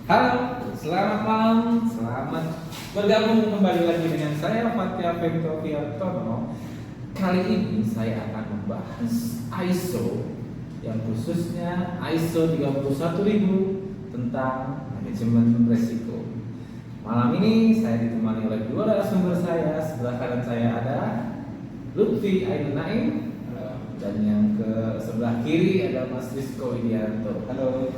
Halo, selamat malam, selamat bergabung kembali lagi dengan saya Fatia Ventoviartono. Kali ini saya akan membahas ISO yang khususnya ISO 31000 tentang manajemen risiko. Malam ini saya ditemani oleh dua narasumber saya. Sebelah kanan saya ada Lutfi Ainun Naim dan yang ke sebelah kiri ada Mas Rizko Widianto. Halo.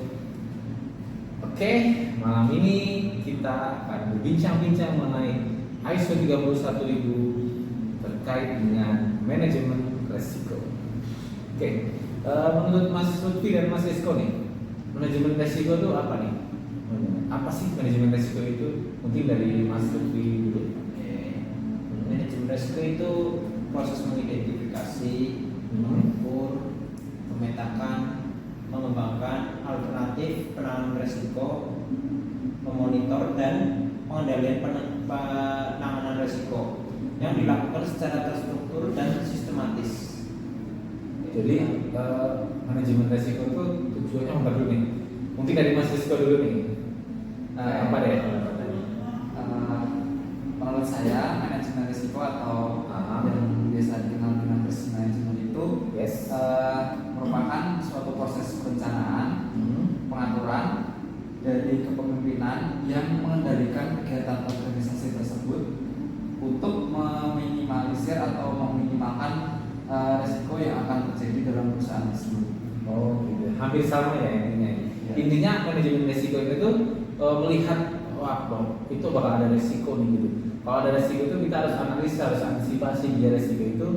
Oke, malam ini kita akan berbincang-bincang mengenai ISO 31000 terkait dengan manajemen risiko. Oke, menurut Mas Lutfi dan Mas Rizko nih, manajemen risiko itu apa nih? Apa sih manajemen risiko itu? Mungkin dari Mas Lutfi dulu. Manajemen risiko itu proses mengidentifikasi, mengukur, memetakan, mengembangkan alternatif penanganan risiko, memonitor dan pengendalian penanganan risiko yang dilakukan secara terstruktur dan sistematis. Jadi manajemen risiko itu tujuannya apa dulu nih? Mungkin dari Mas Rizko dulu nih. Apa deh? Menurut saya manajemen risiko atau yang biasa dikenal dengan risk management itu merupakan suatu proses perencanaan, pengaturan dari kepemimpinan yang mengendalikan kegiatan organisasi tersebut untuk meminimalisir atau meminimalkan risiko yang akan terjadi dalam perusahaan tersebut. Oh, gitu. Hampir sama ya intinya. Ya. Intinya manajemen risiko itu melihat itu bakal ada risiko nih gitu. Kalau ada risiko itu kita harus analisa, harus antisipasi biar risiko itu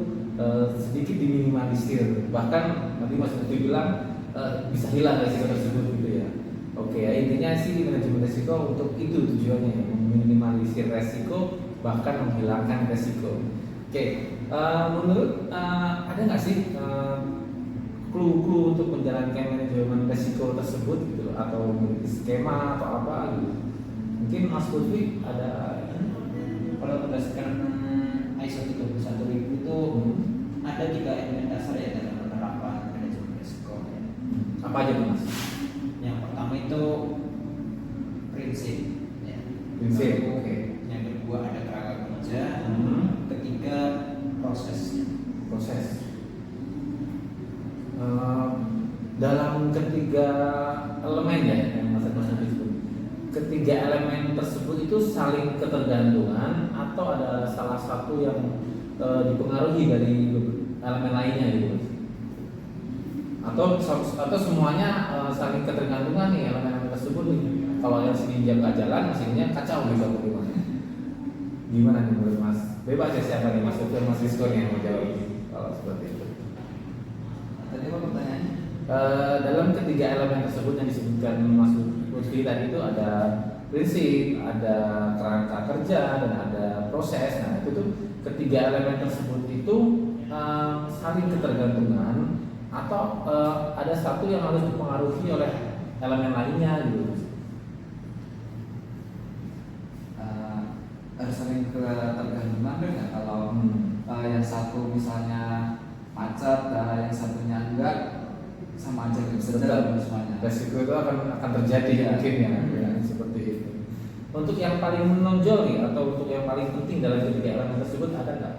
sedikit diminimalisir. Bahkan tadi Mas Lutfi bilang bisa hilang risiko tersebut gitu ya. Oke, ya, intinya sih manajemen risiko untuk itu tujuannya ya, meminimalisir risiko bahkan menghilangkan risiko. Oke, menurut ada nggak sih clue-clue untuk menjalankan manajemen risiko tersebut gitu atau skema atau apa gitu? Mungkin Mas Lutfi ada. Kalau berdasarkan ISO 31000 itu ada 3 elemen dasar ya dalam penerapan manajemen risiko. Apa aja tuh Mas? Yang pertama itu prinsip. Ya. Prinsip, Lalu, oke. Yang kedua ada kerangka kerja. Ketiga proses. Dalam ketiga elemen ya yang Mas Lutfi sebut. Ketiga elemen tersebut itu saling ketergantungan atau ada salah satu yang dipengaruhi dari elemen lainnya gitu Mas? Atau semuanya saling ketergantungan nih elemen tersebut nih. Kalau yang sini jam nggak jalan, sininya kacau gitu atau gimana? Gimana nih menurut Mas? Bebas ya siapa nih Mas Lutfi, Mas Rizko nih yang mau jawab kalau seperti itu. Tadi apa pertanyaannya? Dalam ketiga elemen tersebut yang disebutkan Mas Lutfi tadi itu ada prinsip, ada kerangka kerja, dan ada proses. Nah itu tuh ketiga elemen tersebut itu saling ketergantungan atau ada satu yang harus dipengaruhi oleh elemen lainnya gitu. Harus saling ketergantungan kan ya? Kalau yang satu misalnya macet, yang satunya enggak, sama aja nggak bisa jalan semuanya. Resiko itu akan terjadi Ya. mungkin ya, seperti itu. Untuk yang paling menonjol nih atau untuk yang paling penting dalam ketiga elemen tersebut ada nggak?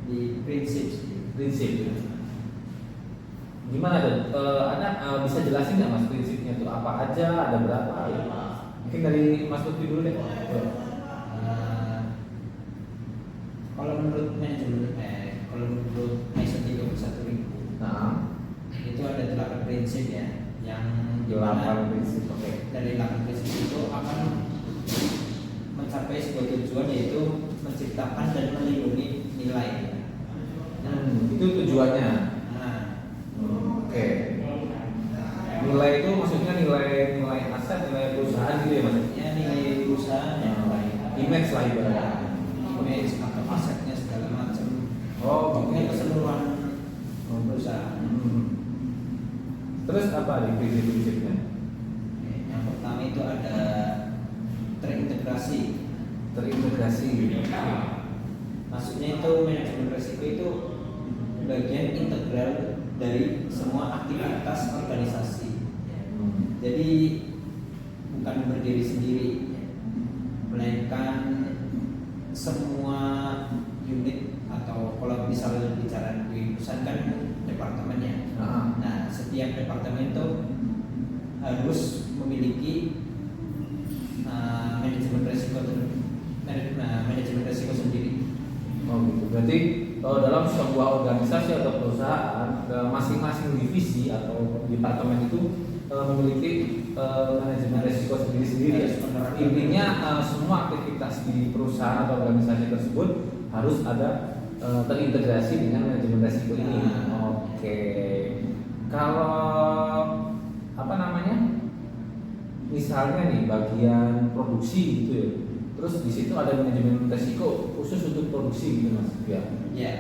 Di prinsip sih. Prinsip. Gimana tuh? Bisa jelasin nggak Mas prinsipnya itu apa aja? Ada berapa? Mungkin dari Mas Lutfi dulu deh. Kalau menurut manajemen kalau menurut ISO 31000 Nah, itu ada 8 prinsip ya yang 8 prinsip. Oke. dari 8 prinsip itu akan mencapai sebuah tujuan yaitu menciptakan dan melindungi nilai. Itu tujuannya. Nah, Oke. Nilai itu maksudnya nilai aset, nilai perusahaan gitu ya Mas? ya nilai perusahaan yang baik, Image lah ibaratnya. image atau asetnya segala macam. Oh, Pokoknya oke. keseluruhan perusahaan. Terus apa nih prinsip-prinsipnya? Yang pertama itu ada terintegrasi. Terintegrasi. Maksudnya itu manajemen risiko itu bagian integral dari semua aktivitas organisasi. Jadi bukan berdiri sendiri, melainkan semua unit atau kalau misalnya bicara di perusahaan kan departemennya. Nah, setiap departemen itu harus memiliki manajemen resiko sendiri. Oh gitu. Berarti dalam sebuah organisasi atau perusahaan masing-masing divisi atau departemen itu memiliki manajemen risiko sendiri-sendiri. Intinya semua aktivitas di perusahaan atau organisasi tersebut harus ada terintegrasi dengan manajemen risiko ini. Oke. Kalau apa namanya? Misalnya nih bagian produksi gitu ya. Terus di situ ada manajemen risiko khusus untuk produksi gitu Mas. Ya. Ya.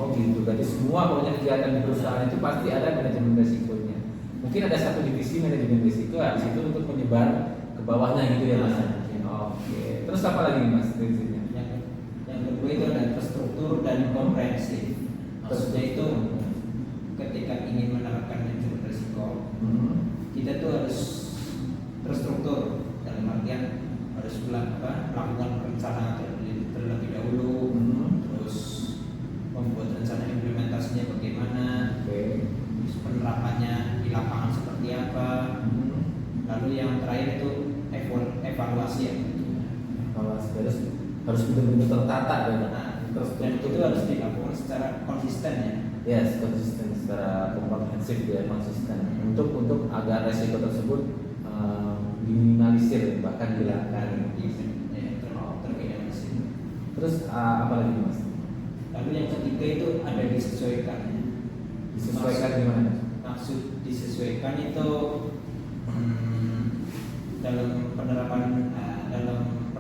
Oh gitu. Berarti semua pokoknya kegiatan di perusahaan itu pasti ada manajemen risikonya. Mungkin ada satu divisi manajemen risiko di situ untuk menyebar ke bawahnya gitu ya Mas. Oke. Terus apa lagi Mas divisinya? Yang kedua itu ada terstruktur dan komprehensif. Maksudnya itu ketika ingin menerapkan manajemen risiko, kita tuh harus terstruktur dalam artian harus melakukan perencanaan terlebih dahulu, terus membuat rencana implementasinya bagaimana, terus penerapannya di lapangan seperti apa, lalu yang terakhir itu evaluasi ya. Evaluasi harus benar-benar tertata dan itu harus dilakukan secara konsisten ya. Yes, konsisten secara komprehensif ya, konsisten untuk agar resiko tersebut diminimalisir bahkan dihilangkan. Terminalisir. Terus apa lagi Mas? Lalu yang ketiga itu ada disesuaikan. Disesuaikan gimana? Maksud disesuaikan itu dalam penerapan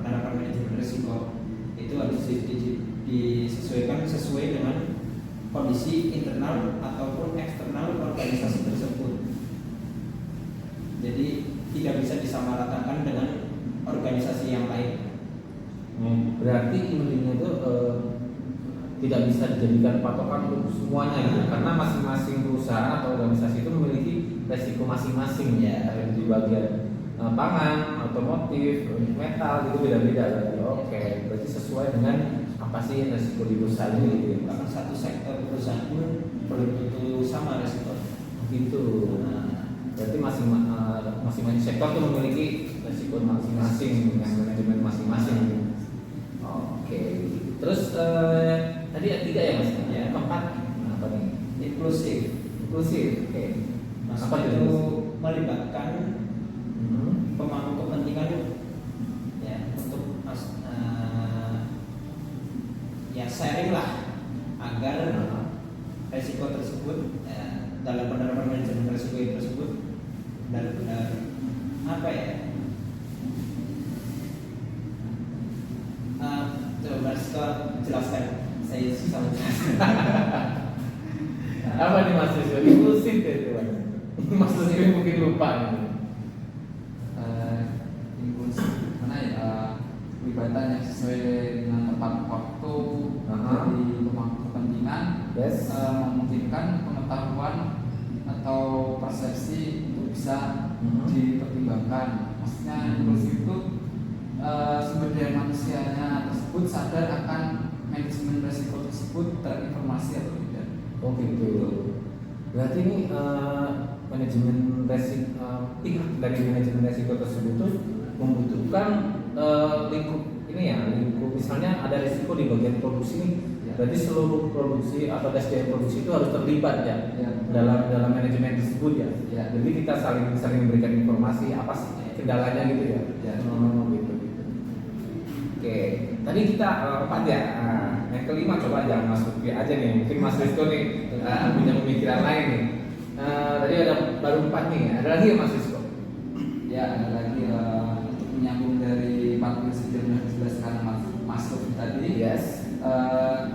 manajemen risiko itu harus disesuaikan sesuai dengan kondisi internal ataupun eksternal organisasi tersebut. Jadi tidak bisa disamaratakan dengan organisasi yang lain. Berarti intinya itu tidak bisa dijadikan patokan untuk semuanya gitu, karena masing-masing perusahaan atau organisasi itu memiliki resiko masing-masing ya, di bagian pangan, otomotif, metal gitu beda-beda berarti. Oke, berarti sesuai dengan apa sih resiko di perusahaan ini? Bahkan satu sektor perusahaan pun belum tentu sama resiko. Gitu. Berarti masing-masing sektor itu memiliki resiko masing-masing dengan manajemen masing-masing. Oke. Terus tadi ada 3 ya Mas? Ya. Keempat apa nih? Inklusif. Oke. Apa itu melibatkan pemangku kepentingan ya untuk ya sharing lah agar resiko tersebut dalam penerapan manajemen risiko tersebut benar-benar apa ya? Coba jelaskan, saya susah menjelaskan. Apa nih Mas Rizky? Inklusif ya itu Mas Rizky mungkin lupa nih. Inklusif mana ya? Pelibatan yang sesuai dengan tepat waktu dari pemangku kepentingan, memungkinkan pengetahuan atau persepsi itu bisa dipertimbangkan. Maksudnya inklusif itu sumber daya manusianya tersebut sadar akan manajemen risiko tersebut terinformasi atau tidak. Oh gitu. Berarti ini manajemen risiko pihak dari manajemen risiko tersebut itu membutuhkan lingkup ini ya, lingkup misalnya ada risiko di bagian produksi nih. Berarti seluruh produksi atau SDM produksi itu harus terlibat ya, dalam manajemen tersebut ya. Jadi kita saling memberikan informasi apa sih kendalanya gitu ya. Gitu. Oke, tadi kita 4 ya. Yang kelima coba jangan Mas Lutfi aja nih. Mungkin Mas Rizko nih punya pemikiran lain nih. Tadi ada baru 4 nih. Ada lagi ya Mas Rizko? Ya, ada lagi untuk menyambung dari 4 prinsip yang sudah dijelaskan Mas Lutfi tadi. Yes.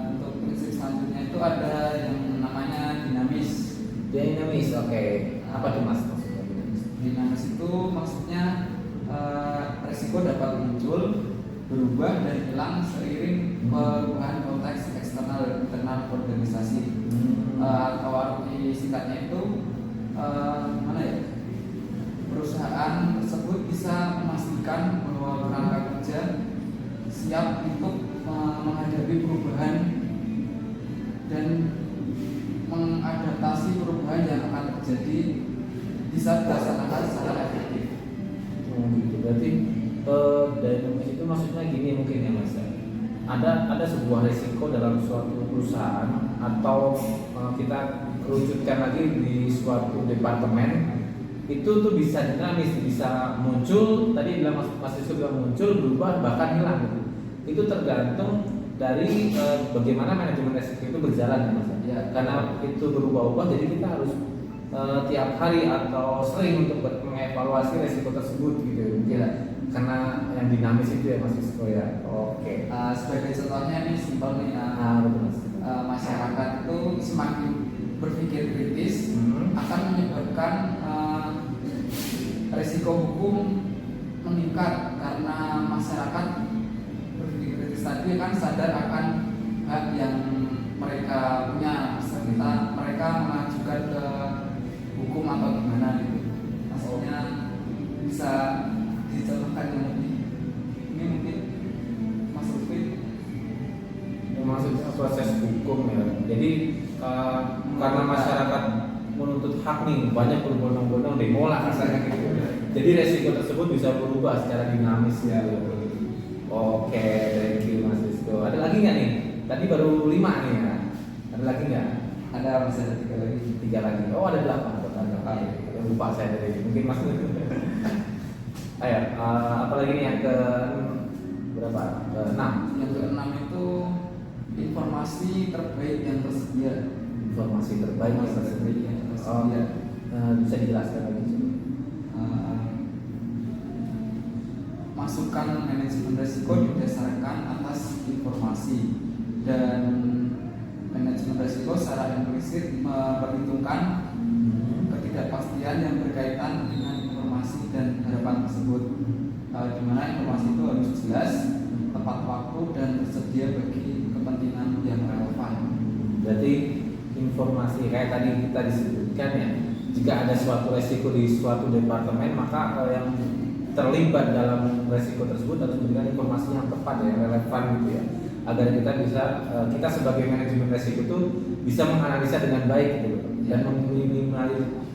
Untuk prinsip selanjutnya itu ada yang namanya dinamis. Dinamis, oke. Apa tuh Mas maksudnya dinamis? Dinamis itu maksudnya resiko dapat muncul, berubah dan hilang seiring perubahan konteks eksternal dan internal organisasi. Atau arti singkatnya itu mana ya? perusahaan tersebut bisa memastikan bahwa tenaga kerja siap untuk menghadapi perubahan dan mengadaptasi perubahan yang akan terjadi bisa dilaksanakan secara efektif. Gitu. Berarti dynamics itu maksudnya gini mungkin ya Mas. Ada sebuah risiko dalam suatu perusahaan atau kita kerucutkan lagi di suatu departemen itu tuh bisa dinamis, bisa muncul, tadi bilang Mas Rizko bilang muncul, berubah, bahkan hilang gitu. Itu tergantung dari bagaimana manajemen resiko itu berjalan ya Mas. Ya, karena itu berubah-ubah, jadi kita harus tiap hari atau sering untuk mengevaluasi resiko tersebut gitu ya. Karena yang dinamis itu ya Mas Rizko ya. Oke. Sebagai contohnya ini simpel nih, Betul Mas. masyarakat itu semakin berpikir kritis akan menyebabkan resiko hukum meningkat karena masyarakat berpikir kritis tadi kan sadar akan hak yang mereka punya serta mereka mengajukan ke hukum atau gimana gitu. Maksudnya bisa dicontohkan yang lebih ini mungkin Mas Lutfi. Maksudnya proses hukum ya. Jadi karena masyarakat menuntut hak nih, banyak berbondong-bondong demo lah kasarnya gitu. Jadi resiko tersebut bisa berubah secara dinamis ya. Oke, thank you Mas Rizko. Ada lagi nggak nih? Tadi baru 5 nih ya. Ada lagi nggak? Ada masih ada 3 lagi. 3 lagi. Oh ada 8 total. Lupa saya dari mungkin Mas. Ayo, apalagi nih yang ke berapa? Ke 6. Yang ke-6 itu informasi terbaik yang tersedia. Informasi terbaik yang tersedia. Bisa dijelaskan lagi? Masukan manajemen risiko didasarkan atas informasi dan manajemen risiko secara implisit memperhitungkan ketidakpastian yang berkaitan dengan informasi dan harapan tersebut, di mana informasi itu harus jelas, tepat waktu dan tersedia bagi kepentingan yang relevan. Berarti informasi kayak tadi kita disebutkan ya, jika ada suatu resiko di suatu departemen maka yang terlibat dalam resiko tersebut harus memberikan informasi yang tepat ya, relevan gitu ya, agar kita bisa kita sebagai manajemen resiko itu bisa menganalisa dengan baik gitu dan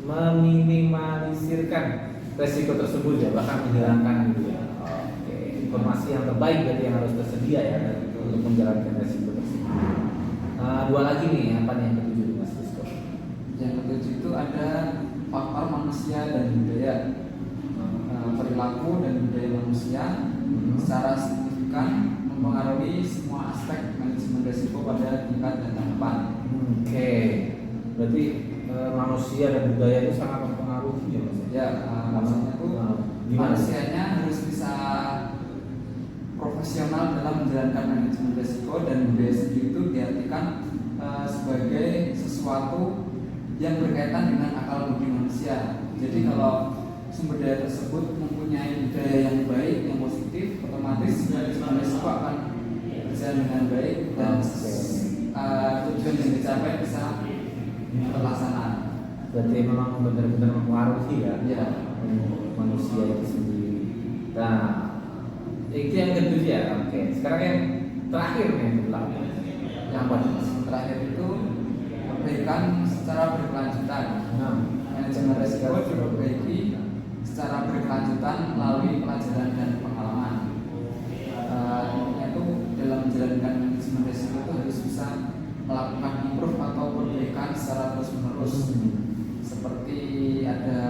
meminimalisirkan resiko tersebut ya, bahkan menghilangkan gitu ya. Oke, informasi yang terbaik berarti yang harus tersedia ya untuk menjalankan resiko tersebut. 2 lagi nih, apa nih yang ketujuh Mas Rizko? Yang ketujuh itu ada faktor manusia dan budaya. Perilaku dan budaya manusia secara signifikan mempengaruhi semua aspek manajemen risiko pada tingkat dan tahapan. Oke, berarti manusia dan budaya itu sangat mempengaruhi ya Mas? Ya, maksudnya itu manusianya harus bisa profesional dalam menjalankan manajemen risiko, dan budaya sendiri itu diartikan sebagai sesuatu yang berkaitan dengan akal budi manusia. Jadi kalau sumber daya tersebut mempunyai budaya yang baik, yang positif, otomatis manajemen risiko akan berjalan dengan baik dan tujuan yang dicapai bisa terlaksana. Berarti memang benar-benar mempengaruhi ya, Ya. Manusia itu sendiri. Nah, itu yang ketujuh ya. Oke, sekarang yang terakhir nih yang ke-8. Yang terakhir itu perbaikan secara berkelanjutan. Manajemen risiko diperbaiki secara berkelanjutan melalui pelajaran dan pengalaman. Intinya itu dalam menjalankan manajemen risiko itu harus bisa melakukan improve atau perbaikan secara terus menerus. Seperti ada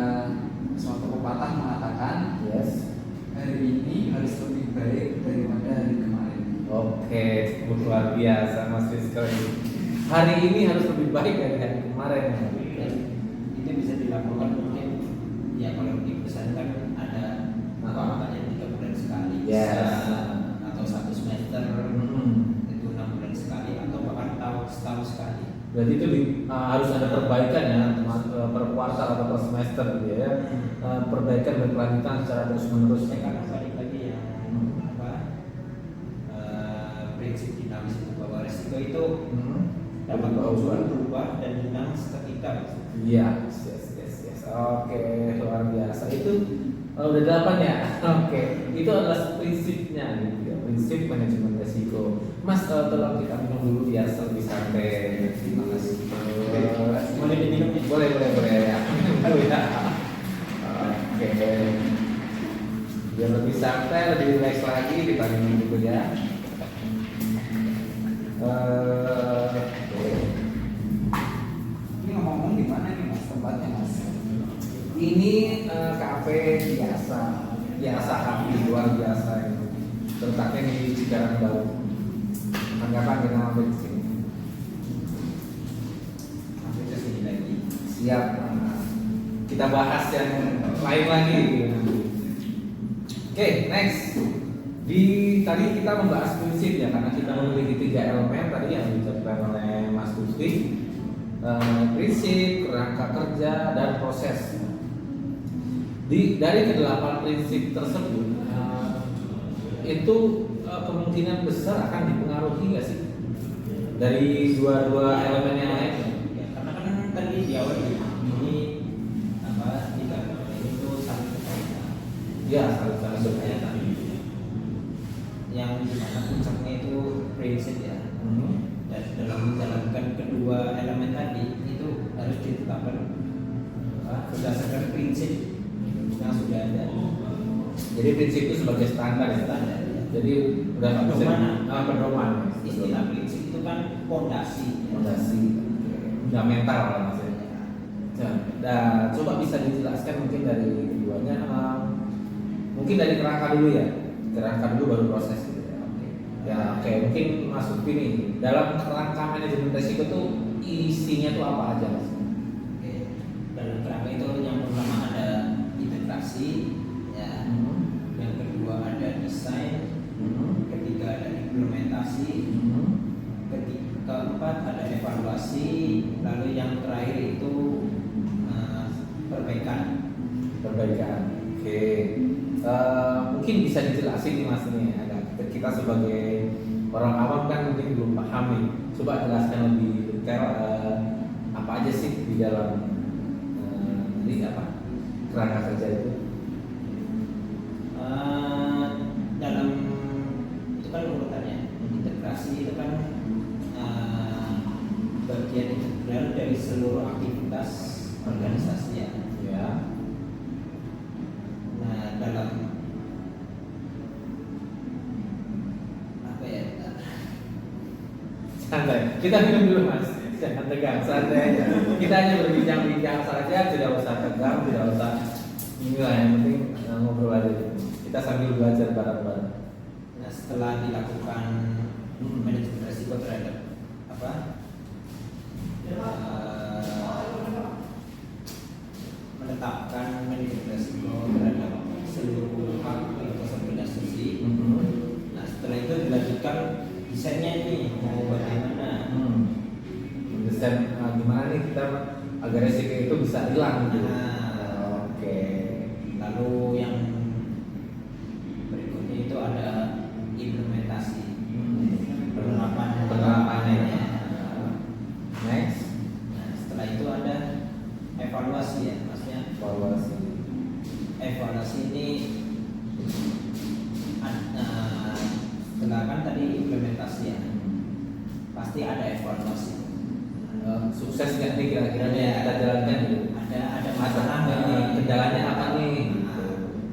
suatu pepatah mengatakan, hari ini harus lebih baik daripada hari kemarin. Oke, luar biasa Mas Rizko ini. Hari ini harus lebih baik dari hari kemarin. Itu bisa dilakukan mungkin ya, kalau di perusahaan kan ada katanya 3 bulan sekali, atau 1 semester itu 6 bulan sekali, atau bahkan setahun sekali. Berarti itu harus ada perbaikan ya, per kuartal atau per semester gitu ya. Perbaikan berkelanjutan secara terus menerus. Karena balik lagi yang prinsip dinamis itu, bahwa resiko itu dapat berubah dan hilang seketika. Iya, yes. Oke, luar biasa. Itu udah 8 ya. Oke, itu adalah prinsipnya gitu ya. Prinsip manajemen resiko. Mas, tolong kita minum dulu biar lebih santai. Terima kasih. Boleh diminum ya? Boleh ya. Minum dulu ya. Oke. Biar lebih santai, lebih relax lagi, kita minum dulu ya. Ini ngomong di mana nih Mas tempatnya Mas? Ini kafe biasa kafe luar biasa itu. Terletaknya di Cikarang Baru. Tanggapan kita mampir di sini. Sampai ke sini lagi. Siap. Kita bahas yang lain lagi. Oke, next. Tadi kita membahas prinsip ya, karena kita memiliki 3 elemen tadi yang diucapkan oleh Mas Gusti. Prinsip, kerangka kerja, dan proses. Dari ke-8 prinsip tersebut, itu kemungkinan besar akan dipengaruhi nggak sih dari dua elemen yang lain? Ya, karena kan tadi di awal ini apa tiga itu saling berkaitan. Ya, saling berkaitan. Yang dimana puncaknya itu prinsip ya. Dan dalam menjalankan kedua elemen tadi itu harus ditetapkan berdasarkan prinsip yang sudah ada. Jadi prinsip itu sebagai standar ya. Standar, ya. Jadi udah nggak bisa pedoman. Istilah prinsip itu kan fondasi. Fondasi, fundamental lah maksudnya. Dan coba bisa dijelaskan mungkin dari keduanya. Mungkin dari kerangka dulu ya. Kerangka dulu baru proses gitu ya. Oke, mungkin masuk ini dalam kerangka manajemen risiko tuh isinya tuh apa aja Mas? Oke. Dalam kerangka itu yang pertama ada integrasi, ya. Yang kedua ada desain, ketiga ada implementasi, keempat ada evaluasi, lalu yang terakhir itu perbaikan. Oke. Mungkin bisa dijelasin nih Mas nih, kita sebagai orang awam kan mungkin belum paham nih. Coba jelaskan lebih detail apa aja sih di dalam kerangka kerja itu? Dalam itu kan urutannya. Integrasi itu kan bagian integral dari seluruh aktivitas organisasi ya. Ya. Nah, dalam apa ya? Santai. Kita minum dulu Mas. Jangan tegang, santai aja. Kita hanya berbincang-bincang saja, tidak usah tegang, tidak usah inilah, yang penting ngobrol aja. Kita sambil belajar bareng-bareng. Nah, setelah dilakukan manajemen risiko terhadap menetapkan manajemen risiko terhadap seluruh aktivitas organisasi. Nah, setelah itu dilanjutkan desainnya ini mau bagaimana? Desain gimana nih kita agar resiko itu bisa hilang gitu. Oke. Lalu yang berikutnya itu ada implementasi, penerapannya. Next. Nah, setelah itu ada evaluasi ya, maksudnya evaluasi ini setelah kan tadi implementasi ya, pasti ada evaluasi. Sukses nggak nih kira-kira nih Ya, kita jalankan gitu? ada masalah nggak nih? Kendalanya apa nih?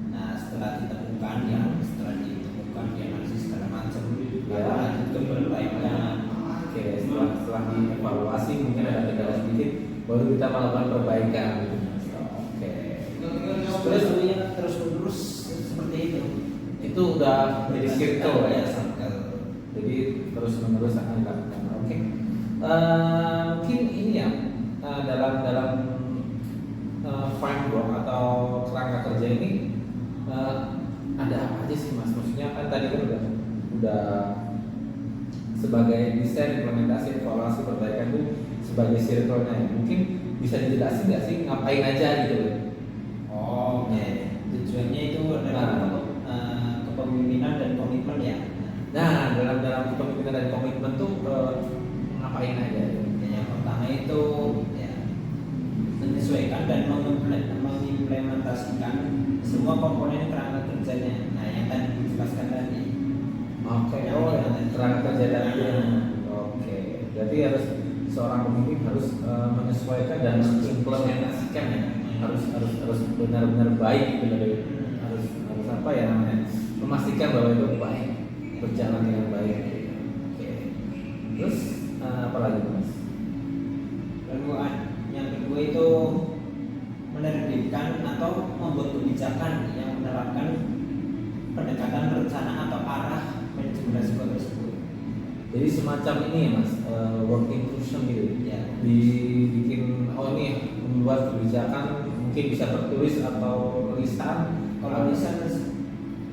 Nah, setelah ditemukan ya, setelah ditemukan dianalisis segala macam, Ya. lanjut ke perbaikan. Oke, setelah dievaluasi mungkin ada kendala sedikit, baru kita melakukan perbaikan gitu. Oke. Terus terus menerus seperti itu. Itu udah jadi circle ya. Circle. Jadi terus menerus akan dilakukan. Oke. Mungkin ini ya dalam framework atau kerangka kerja ini ada apa aja sih Mas? Maksudnya kan tadi kan udah sebagai desain, implementasi, evaluasi, perbaikan itu sebagai circle-nya. Mungkin bisa dijelasin nggak sih ngapain aja gitu? Oh, oke. Tujuannya itu adalah kepemimpinan dan komitmen ya. Nah, dalam kepemimpinan dan komitmen tuh ngapain aja? Yang pertama itu ya menyesuaikan dan mengimplementasikan semua komponen kerangka kerjanya. Nah, yang tadi dijelaskan tadi. Oke, kerangka kerja tadi. Oke, berarti harus seorang pemimpin harus menyesuaikan dan mengimplementasikan ya. Harus benar-benar baik, harus apa ya namanya, memastikan bahwa itu baik, berjalan dengan baik. Oke. Terus apa lagi Mas? Lalu yang kedua itu menerbitkan atau membuat kebijakan yang menerapkan pendekatan rencana atau arah manajemen risiko tersebut. Jadi semacam ini ya Mas, working instruction gitu. Ya. Dibikin ini membuat kebijakan, mungkin bisa tertulis atau lisan. Kalau lisan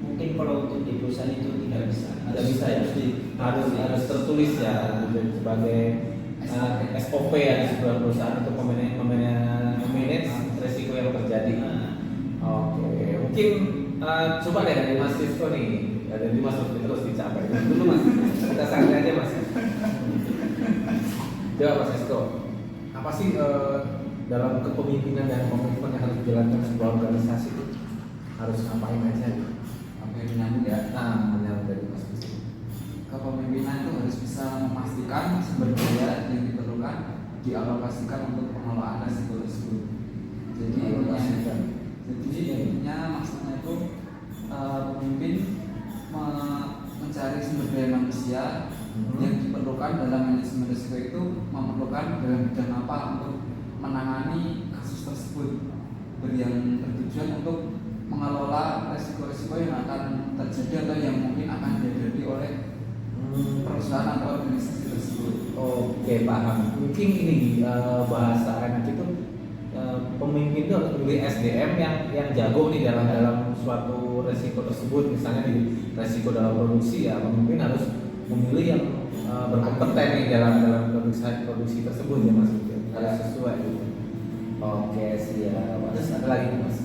mungkin kalau untuk di perusahaan itu tidak bisa. Tidak bisa ya. Harus tertulis ya sebagai SOP ya di sebuah perusahaan untuk memanage resiko yang terjadi. Oke, mungkin coba deh dari Mas Sisko nih, dari Mas Lutfi terus dicapai. Dulu Mas, kita santai aja Mas. Coba Mas Sisko, apa sih dalam kepemimpinan dan komitmen yang harus dijalankan sebuah organisasi itu harus ngapain aja? Oke, menyambung ya. Menyambung dari Mas Sisko. Kepemimpinan itu harus bisa memastikan sumber daya yang diperlukan dialokasikan untuk pengelolaan risiko tersebut. Jadi intinya maksudnya itu pemimpin mencari sumber daya manusia yang diperlukan dalam manajemen risiko itu memerlukan dalam bidang apa untuk menangani kasus tersebut, yang bertujuan untuk mengelola risiko-risiko yang akan terjadi atau yang mungkin akan dihadapi oleh perusahaan atau organisasi tersebut. Oke, paham. Mungkin ini bahasa enak itu pemimpin itu harus memilih SDM yang jago nih dalam suatu resiko tersebut. Misalnya di resiko dalam produksi ya, pemimpin harus memilih yang berkompeten nih dalam produksi tersebut ya Mas. Harus sesuai gitu. Oke, siap. Terus ada lagi nih, Mas.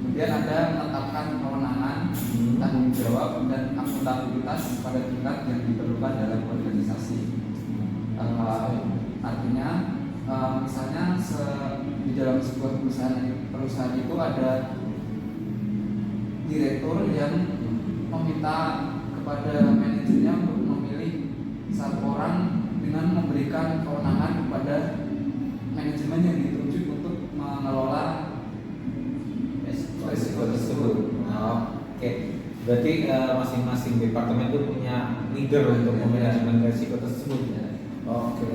Kemudian ada menetapkan kewenangan, tanggung jawab dan akuntabilitas pada tingkat yang diperlukan dalam organisasi. Artinya misalnya di dalam sebuah perusahaan itu ada direktur yang meminta kepada manajernya untuk memilih satu orang dengan memberikan kewenangan kepada manajemen yang ditunjuk untuk mengelola Resiko tersebut. Oke, berarti masing-masing departemen itu punya leader untuk memanajemen resiko tersebut. Oke,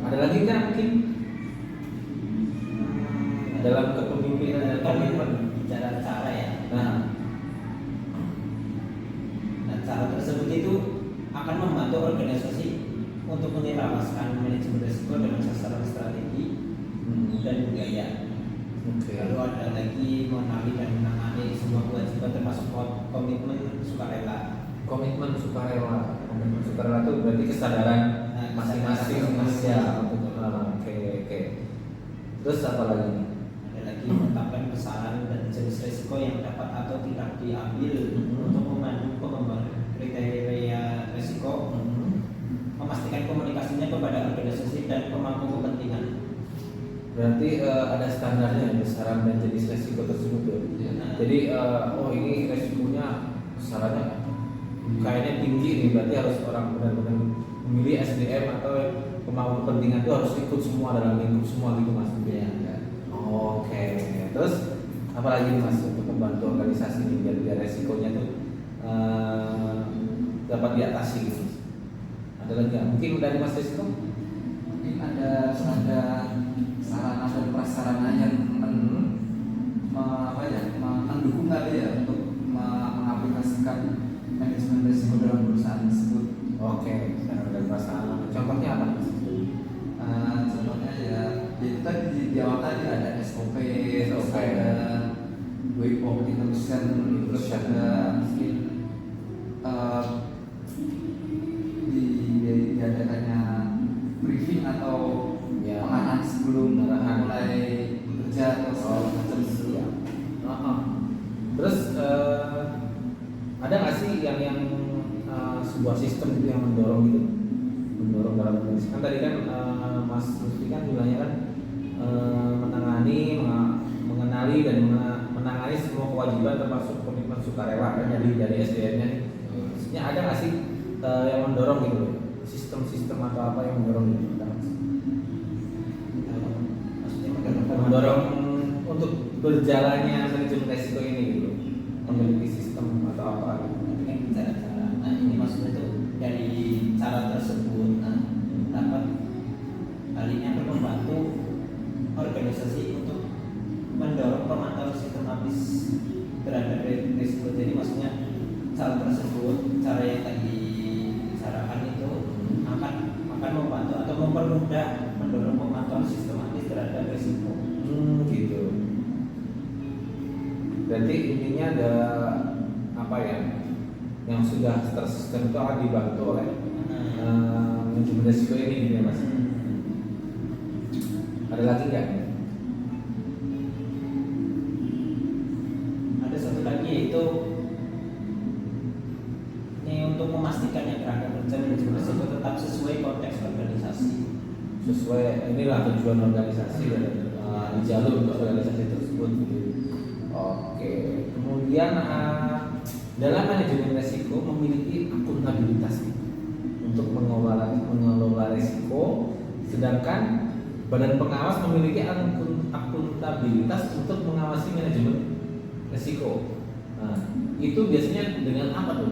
ada lagi nggak mungkin dalam kepemimpinan dan komitmen cara ya. Nah, cara tersebut itu akan membantu organisasi untuk menyelaraskan manajemen risiko dengan sasaran strategi dan budaya. Lalu ada lagi mengenali dan menangani semua kewajiban termasuk komitmen sukarela. Komitmen sukarela itu berarti kesadaran masing-masing manusia. Oke. Terus apa lagi? Ada lagi menetapkan besaran dan jenis risiko yang dapat atau tidak diambil untuk memandu pengembangan kriteria risiko, memastikan komunikasinya kepada organisasi dan pemangku kepentingan. Berarti ada standarnya besaran dan jenis resiko tersebut ya. Jadi ini resikonya besarannya kayaknya tinggi nih, berarti harus orang benar-benar memilih SDM atau pemangku kepentingan itu harus ikut semua dalam lingkup semua gitu Mas. Ya. Oke. Terus apa lagi Mas untuk membantu organisasi ini biar resikonya tuh dapat diatasi gitu. Ada lagi nggak? Mungkin dari Mas Rizko? Mungkin ada sarana dan prasarana yang mendukung kali ya untuk mengaplikasikan manajemen risiko dalam perusahaan tersebut. Oke, sarana dan prasarana. Contohnya apa? Contohnya ya itu tadi di awal tadi ada SOP, terus ada way of introduction, terus ada mungkin diadakannya briefing atau pengarahan sebelum mulai bekerja atau segala macam itu. Terus ada nggak sih yang sebuah sistem itu yang mendorong dalam organisasi? Kan tadi kan Mas Lutfi kan bilangnya kan menangani mengenali dan menangani semua kewajiban termasuk komitmen sukarela kan dari SDM-nya nih. Maksudnya ada nggak sih yang mendorong gitu loh, sistem-sistem atau apa yang mendorong gitu? Maksudnya Mendorong untuk berjalannya manajemen resiko ini gitu, memiliki sistem atau apa gitu. dengan cara-cara. Nah ini maksudnya tuh dari cara tersebut, dapat hal ini akan membantu organisasi untuk mendorong pemantauan sistematis terhadap risiko. Jadi maksudnya cara tersebut, cara yang tadi disarankan itu akan membantu atau mempermudah mendorong pemantauan sistematis terhadap risiko. Gitu. Berarti intinya ada apa ya? Yang sudah tersistem itu akan dibantu oleh manajemen risiko ini gitu ya Mas. Ada lagi nggak? Ada satu lagi yaitu ini untuk memastikan yang kerangka kerja manajemen risiko tetap sesuai konteks organisasi. Sesuai inilah tujuan organisasi dan di jalur organisasi tersebut gitu. Oke. Kemudian dalam manajemen risiko memiliki akuntabilitas untuk mengelola risiko, sedangkan badan pengawas memiliki akuntabilitas untuk mengawasi manajemen risiko. Nah, itu biasanya dengan apa tuh?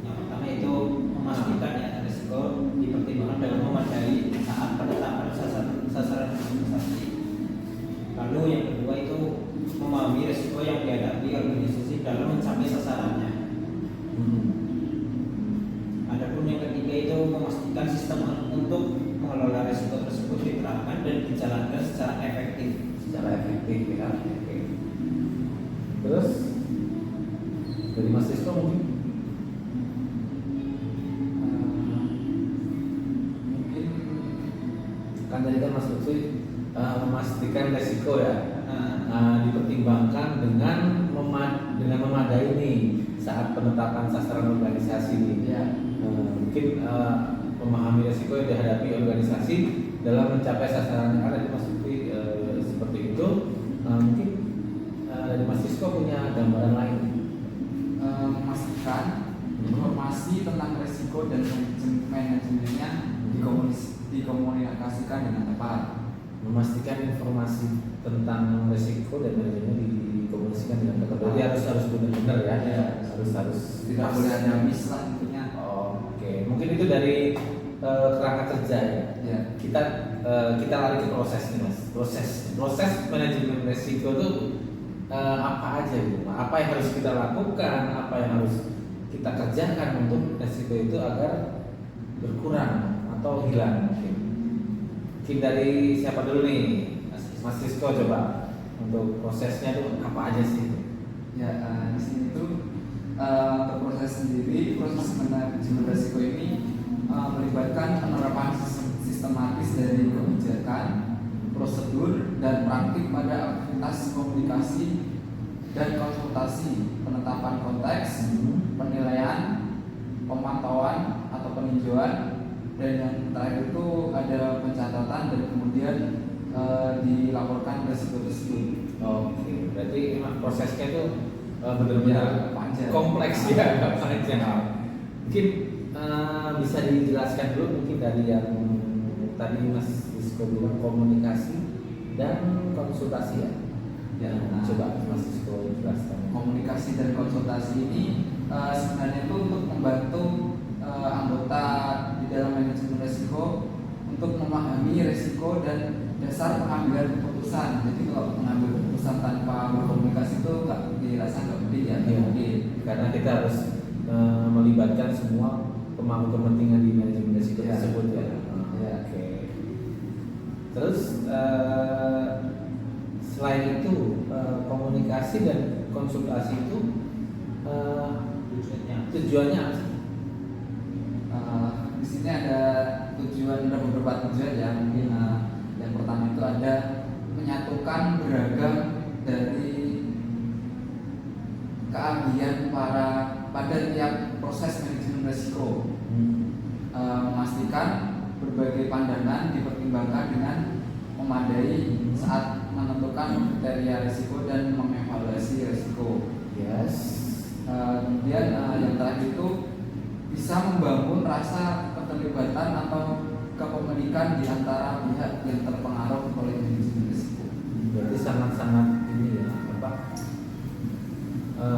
Yang pertama itu memastikan ya risiko dipertimbangkan dalam memadai saat penetapan sasaran organisasi. Lalu yang kedua itu memahami risiko yang dihadapi organisasi dalam mencapai sasarannya. Adapun yang ketiga itu memastikan sistem untuk mengelola risiko tersebut diterapkan dan dijalankan secara efektif. Ya. Oke. Terus dari Mas Sisko mungkin? Mungkin Kan tadi kan Mas Lutfi memastikan risiko ya. Nah, Dipertimbangkan dengan memadai nih saat penetapan sasaran organisasi nih. ya Mungkin memahami risiko yang dihadapi organisasi dalam mencapai sasaran yang ada di Mas Lutfi seperti itu. Mungkin dari Mas Sisko punya gambaran lain. memastikan informasi tentang risiko dan manajemennya dikomunikasikan dengan tepat. Memastikan informasi tentang risiko dan manajemen dikomunikasikan dengan tepat. Berarti harus benar-benar ya. Harus Tidak boleh ada miss lah intinya. Oke, mungkin itu dari kerangka kerja ya. Ya. Kita lari ke proses nih Mas. Proses manajemen risiko itu apa aja gitu? Apa yang harus kita lakukan? Apa yang harus kita kerjakan untuk risiko itu agar berkurang atau hilang mungkin? Mungkin dari siapa dulu nih? Mas Sisko coba untuk prosesnya itu apa aja sih? Ya, di sini tuh untuk proses sendiri, proses manajemen risiko ini melibatkan penerapan sistematis dari kebijakan, prosedur, dan praktik pada aktivitas komunikasi dan konsultasi, penetapan konteks, penilaian, pemantauan atau peninjauan, dan yang terakhir itu ada pencatatan dan kemudian dilaporkan risiko tersebut. Oke, berarti emang prosesnya itu benar-benar panjang. kompleks ya, panjang. Mungkin bisa dijelaskan dulu mungkin dari yang tadi Mas Sisko bilang komunikasi dan konsultasi ya. Coba Mas Sisko jelaskan. Komunikasi dan konsultasi ini sebenarnya itu untuk membantu anggota di dalam manajemen risiko untuk memahami risiko dan dasar pengambilan keputusan. Jadi kalau mengambil keputusan tanpa berkomunikasi itu nggak dirasa nggak penting ya, nggak mungkin. Karena kita harus melibatkan semua pemangku kepentingan di manajemen risiko Ya. tersebut ya. Ya. Oke. Terus selain itu komunikasi dan konsultasi itu tujuannya apa sih? Di sini ada beberapa tujuan ya. Mungkin yang pertama itu ada menyatukan beragam dari keahlian pada tiap proses manajemen risiko. Memastikan berbagai pandangan dipertimbangkan dengan memadai saat menentukan kriteria risiko dan mengevaluasi risiko. Yes. Kemudian yang terakhir itu bisa membangun rasa keterlibatan atau kepemilikan di antara pihak yang terpengaruh oleh manajemen risiko. Berarti sangat-sangat ini ya, apa?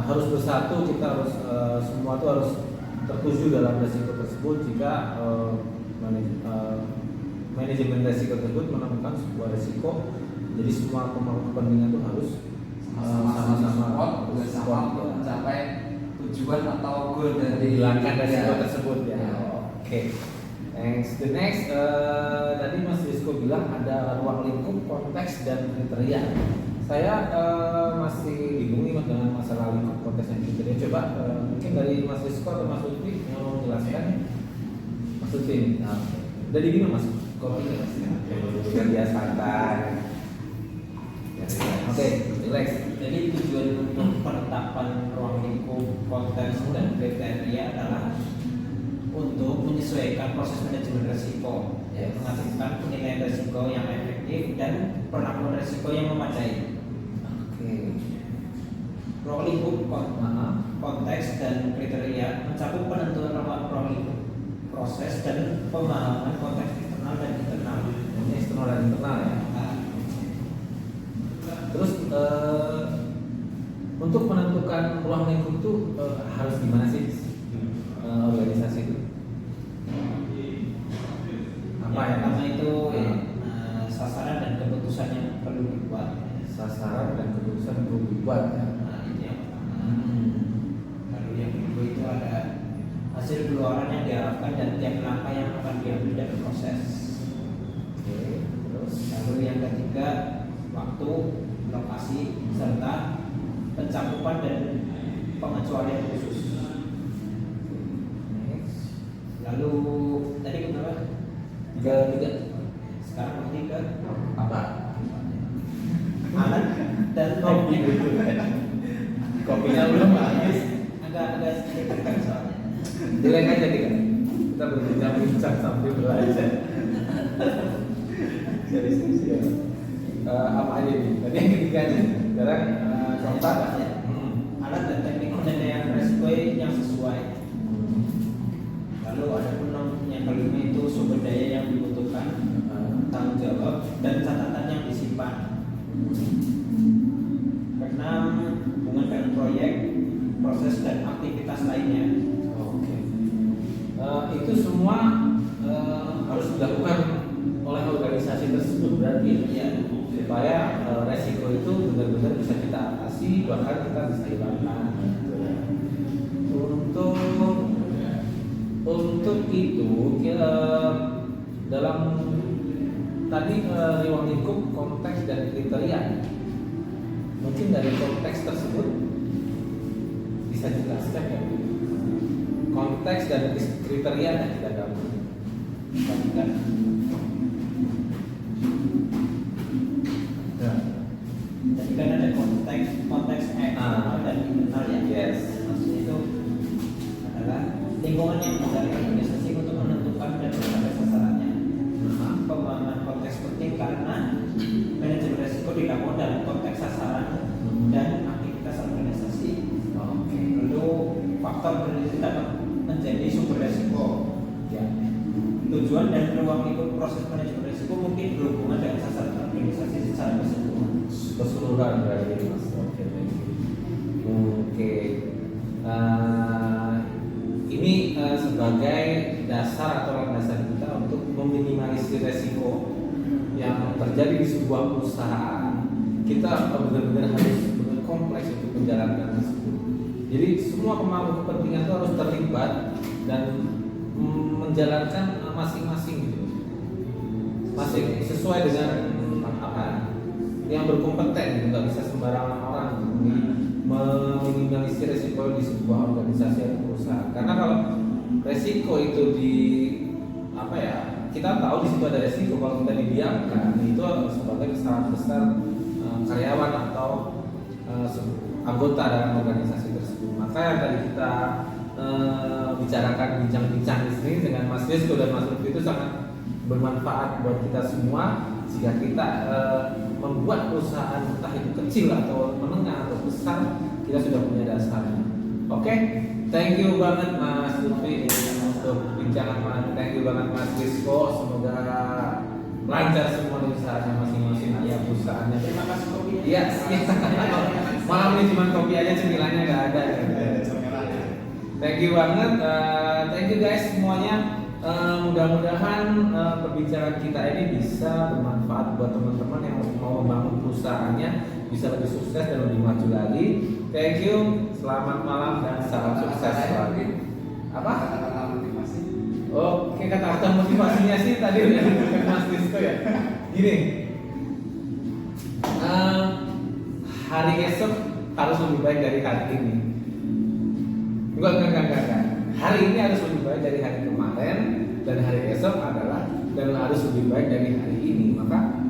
Harus bersatu, kita harus semua itu harus tertuju dalam risiko tersebut. Jika manajemen risiko tersebut menemukan sebuah risiko, jadi semua pemangku kepentingan itu harus sama-sama bersama untuk mencapai tujuan atau goal dari menghilangkan risiko tersebut ya. Ya. Oke. Next, the next tadi Mas Rizko bilang ada ruang lingkup, konteks dan kriteria. Saya masih bingung nih Mas dengan masalah lingkup, konteks dan kriteria. Coba mungkin dari Mas Rizko atau Mas Lutfi yang mau menjelaskan. Mas Lutfi ini. Nah, dari gimana Mas? Kopi Mas? Luar biasa santai. Oke, relax. Jadi tujuan untuk penetapan ruang lingkup, konteks dan kriteria adalah untuk menyesuaikan proses manajemen risiko, menghasilkan penilaian risiko yang efektif dan penanggulangan risiko yang memadai. Oke. Ruang lingkup, konteks dan kriteria mencakup penentuan ruang lingkup, proses dan pemahaman konteks eksternal dan internal. Ini eksternal dan internal ya. Terus untuk menentukan ruang lingkup itu harus gimana sih organisasi itu? Apa Yang ya? pertama itu sasaran dan keputusan yang perlu dibuat. Sasaran dan keputusan perlu dibuat ya. Nah, itu yang pertama. Lalu yang kedua itu ada hasil keluaran yang diharapkan dan tiap langkah yang akan diambil dalam proses. Oke. Terus Lalu yang ketiga waktu, lokasi serta pencakupan dan pengecualian khusus. next. Lalu tadi berapa? Tiga. Sekarang ketiga Apa? alat dan Kopi teknik. dulu. Kopinya belum habis. Agak sedikit tekan soalnya. Dileng aja kita. Kita berbincang sambil belajar. Jadi ya. Apa aja nih? Tadi yang ketiga nih. Sekarang keempat. Alat dan teknik penilaian risiko yang sesuai. Lalu ada yang kelima itu sumber daya yang dibutuhkan, tanggung jawab dan catatan yang disimpan. Keenam, hubungan dengan proyek, proses dan aktivitas lainnya. Oke. Itu semua harus dilakukan oleh organisasi tersebut berarti Ya, supaya resiko itu benar-benar bisa kita atasi, bahkan kita bisa hilangkan. Untuk itu dalam tadi ruang lingkup, konteks dan kriteria. Mungkin dari konteks tersebut bisa dijelaskan ya. Konteks dan kriteria yang kita gabung. bukan. Tadi kan ada konteks eksternal dan internal ya. Yes. Maksudnya itu adalah lingkungan yang dari organisasi untuk menentukan dan mencapai sasarannya. Pemahaman konteks penting karena manajemen risiko dilakukan dalam konteks sasaran dan aktivitas organisasi. Oke. Lalu faktor berisiko dapat menjadi sumber risiko. Ya. Tujuan dan ruang lingkup proses manajemen risiko mungkin berhubungan dengan sasaran organisasi secara keseluruhan. Keseluruhan berarti Mas. Oke. Oke. Ini sebagai dasar atau landasan kita untuk meminimalisir resiko yang terjadi di sebuah perusahaan. Kita benar-benar harus benar kompleks untuk menjalankan tersebut. Jadi semua pemangku kepentingan itu harus terlibat dan menjalankan masing-masing gitu. Masing sesuai dengan apa yang berkompeten gitu, nggak bisa sembarangan orang gitu. Meminimalisir resiko di sebuah organisasi atau perusahaan. Karena kalau resiko itu di apa ya, kita tahu di situ ada resiko, kalau kita didiamkan itu sebagai kesalahan besar karyawan atau anggota dalam organisasi tersebut. Maka yang tadi kita bicarakan bincang-bincang di sini dengan Mas Rizko dan Mas Lutfi itu sangat bermanfaat buat kita semua jika kita membuat perusahaan entah itu kecil atau menengah atau besar, kita sudah punya dasarnya. Oke, thank you banget Mas Lutfi untuk bincangan malam. Thank you banget Mas Rizko. Semoga lancar semua di usahanya masing-masing ya perusahaannya. Terima kasih kopi. Iya, malam ini cuma kopi aja, cemilannya nggak ada. Thank you banget, thank you guys semuanya. Mudah-mudahan perbincangan kita ini bisa bermanfaat buat teman-teman yang mau membangun perusahaannya bisa lebih sukses dan lebih maju lagi. Thank you, selamat malam dan salam sukses selalu. Apa? Kata-kata motivasi. Oke, kata-kata motivasinya sih tadi udah diberikan Mas Rizko ya. Gini, hari esok harus lebih baik dari hari ini. Enggak. Hari ini harus lebih baik dari hari kemarin, dan hari esok adalah dan harus lebih baik dari hari ini. Maka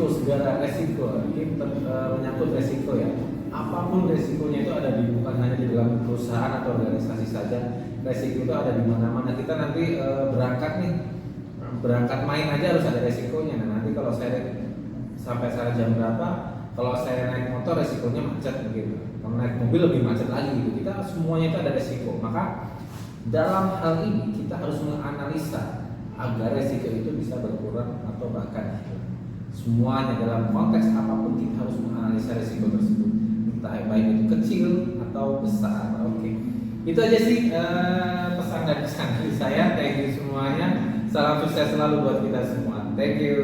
segala resiko ini menyangkut resiko ya. Apapun resikonya itu ada bukan hanya di dalam perusahaan atau organisasi saja. Resiko itu ada di mana-mana. Kita nanti berangkat main aja harus ada resikonya. Nah, nanti kalau saya sampai sana jam berapa, kalau saya naik motor resikonya macet begitu. Kalau naik mobil lebih macet lagi gitu. Kita semuanya itu ada resiko. Maka dalam hal ini kita harus menganalisa agar resiko itu bisa berkurang atau bahkan hilang. Semuanya dalam konteks apapun kita harus menganalisa resiko tersebut. Entah baik itu kecil atau besar. Oke. Itu aja sih pesan dan pesan dari saya. Thank you semuanya. Salam sukses selalu buat kita semua. Thank you.